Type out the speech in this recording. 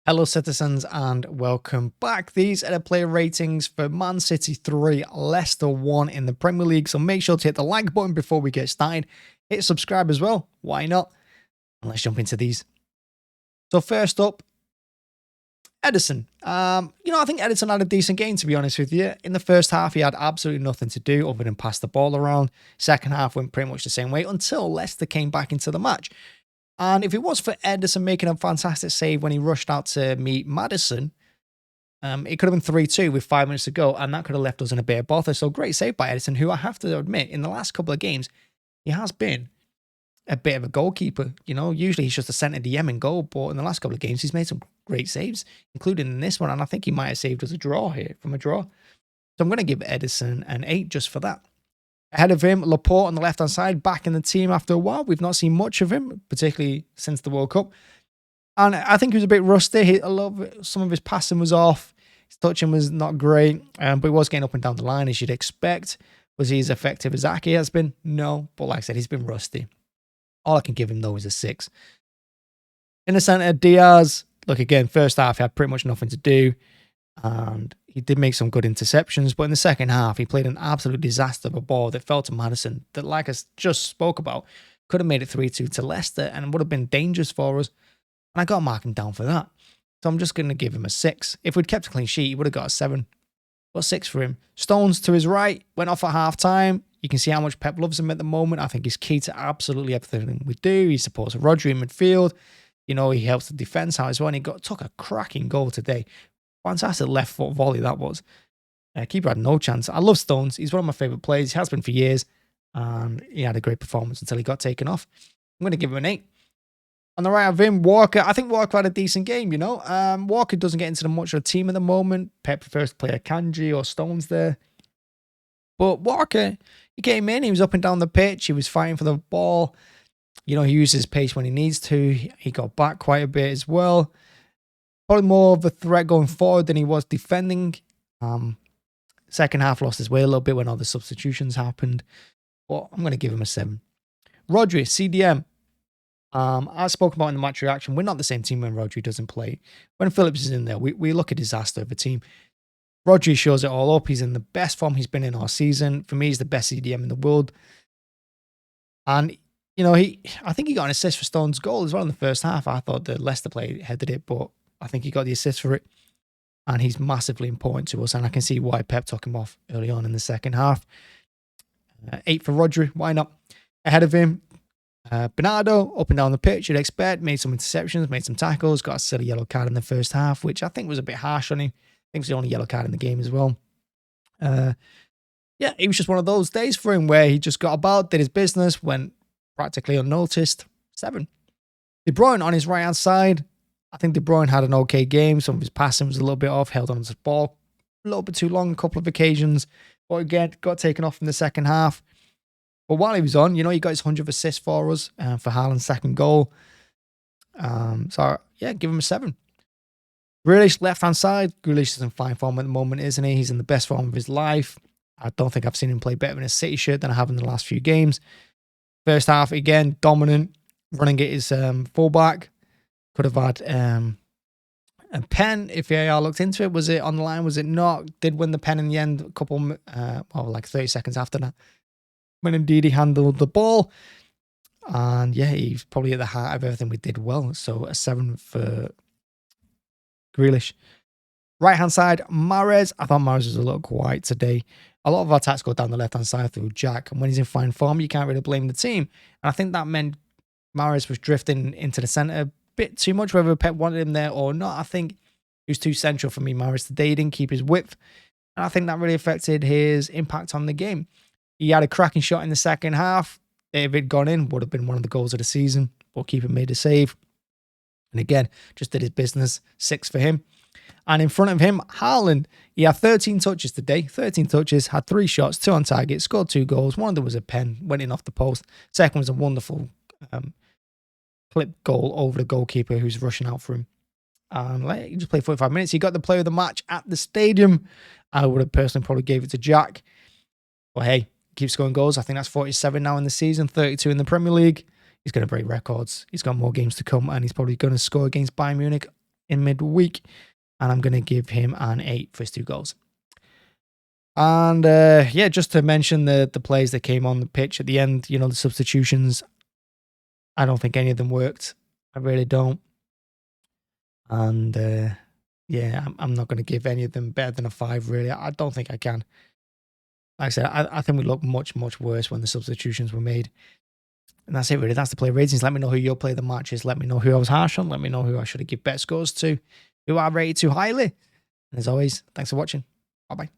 Hello citizens and welcome back. These are the player ratings for Man City 3, Leicester 1 in the Premier League. So make sure to hit the like button before we get started. Hit subscribe as well. Why not? And let's jump into these. So first up, Ederson. I think Ederson had a decent game, to be honest with you. In the first half, he had absolutely nothing to do other than pass the ball around. Second half went pretty much the same way until Leicester came back into the match. And if it was for Ederson making a fantastic save when he rushed out to meet Maddison, it could have been 3-2 with 5 minutes to go, and that could have left us in a bit of bother. So great save by Ederson, who I have to admit, in the last couple of games, he has been a bit of a goalkeeper. Usually he's just a centre DM in goal, but in the last couple of games, he's made some great saves, including in this one, and I think he might have saved us a draw here from a draw. So I'm going to give Ederson an 8 just for that. Ahead of him, Laporte on the left-hand side, back in the team after a while. We've not seen much of him, particularly since the World Cup. And I think he was a bit rusty. Some of his passing was off. His touching was not great, but he was getting up and down the line, as you'd expect. Was he as effective as Ake has been? No, but like I said, he's been rusty. All I can give him, though, is a 6. In the centre, Diaz. Look, again, first half, he had pretty much nothing to do. And he did make some good interceptions, but in the second half, he played an absolute disaster of a ball that fell to Maddison that, like I just spoke about, could have made it 3-2 to Leicester and would have been dangerous for us. And I got to mark him down for that. So I'm just going to give him a 6. If we'd kept a clean sheet, he would have got a 7. But 6 for him. Stones to his right, went off at half-time. You can see how much Pep loves him at the moment. I think he's key to absolutely everything we do. He supports Rodri in midfield. He helps the defence out as well. And he took a cracking goal today. Fantastic left foot volley that was. Keeper had no chance. I love Stones. He's one of my favourite players. He has been for years. And he had a great performance until he got taken off. I'm going to give him an 8. On the right of him, Walker. I think Walker had a decent game, Walker doesn't get into much of the team at the moment. Pep prefers to play a Kanji or Stones there. But Walker, he came in. He was up and down the pitch. He was fighting for the ball. He uses his pace when he needs to. He got back quite a bit as well. Probably more of a threat going forward than he was defending. Second half lost his way a little bit when all the substitutions happened. But I'm going to give him a 7. Rodri, CDM. I spoke about in the match reaction, we're not the same team when Rodri doesn't play. When Phillips is in there, we look a disaster of a team. Rodri shows it all up. He's in the best form he's been in all season. For me, he's the best CDM in the world. And, I think he got an assist for Stone's goal as well in the first half. I thought the Leicester player headed it, but I think he got the assist for it. And he's massively important to us. And I can see why Pep took him off early on in the second half. 8 for Rodri. Why not? Ahead of him, Bernardo, up and down the pitch, you'd expect. Made some interceptions, made some tackles. Got a silly yellow card in the first half, which I think was a bit harsh on him. I think it's the only yellow card in the game as well. It was just one of those days for him where he just got about, did his business, went practically unnoticed. 7. De Bruyne on his right-hand side. I think De Bruyne had an okay game. Some of his passing was a little bit off, held on to the ball a little bit too long, a couple of occasions. But again, got taken off in the second half. But while he was on, he got his 100th assist for us for Haaland's second goal. Give him a 7. Grealish, left-hand side. Grealish is in fine form at the moment, isn't he? He's in the best form of his life. I don't think I've seen him play better in a City shirt than I have in the last few games. First half, again, dominant, running at his fullback. Could have had a pen if VAR looked into it. Was it on the line? Was it not? Did win the pen in the end a couple, 30 seconds after that. When indeed he handled the ball. And he's probably at the heart of everything we did well. So a 7 for Grealish. Right-hand side, Mahrez. I thought Mahrez was a little quiet today. A lot of our attacks go down the left-hand side through Jack. And when he's in fine form, you can't really blame the team. And I think that meant Mahrez was drifting into the centre a bit too much, whether Pep wanted him there or not. I think he was too central for me, Mahrez, today. He didn't keep his width. And I think that really affected his impact on the game. He had a cracking shot in the second half. If it had gone in, would have been one of the goals of the season. But keeper made a save. And again, just did his business. 6 for him. And in front of him, Haaland. He had 13 touches today. 13 touches, had 3 shots, 2 on target, scored 2 goals. One of them was a pen, went in off the post. Second was a wonderful clip goal over the goalkeeper who's rushing out for him. And he just played 45 minutes. He got the player of the match at the stadium. I would have personally probably gave it to Jack. But hey, keeps scoring goals. I think that's 47 now in the season, 32 in the Premier League. He's going to break records. He's got more games to come, and he's probably going to score against Bayern Munich in midweek. And I'm going to give him an 8 for his 2 goals. And yeah, just to mention the players that came on the pitch at the end, the substitutions, I don't think any of them worked. I really don't. And yeah, I'm not going to give any of them better than a 5, really. I don't think I can. Like I said, I think we looked much, much worse when the substitutions were made. And that's it, really. That's the player ratings. Let me know who your player of the match is. Let me know who I was harsh on. Let me know who I should have given better scores to, who I rated too highly. And as always, thanks for watching. Bye-bye.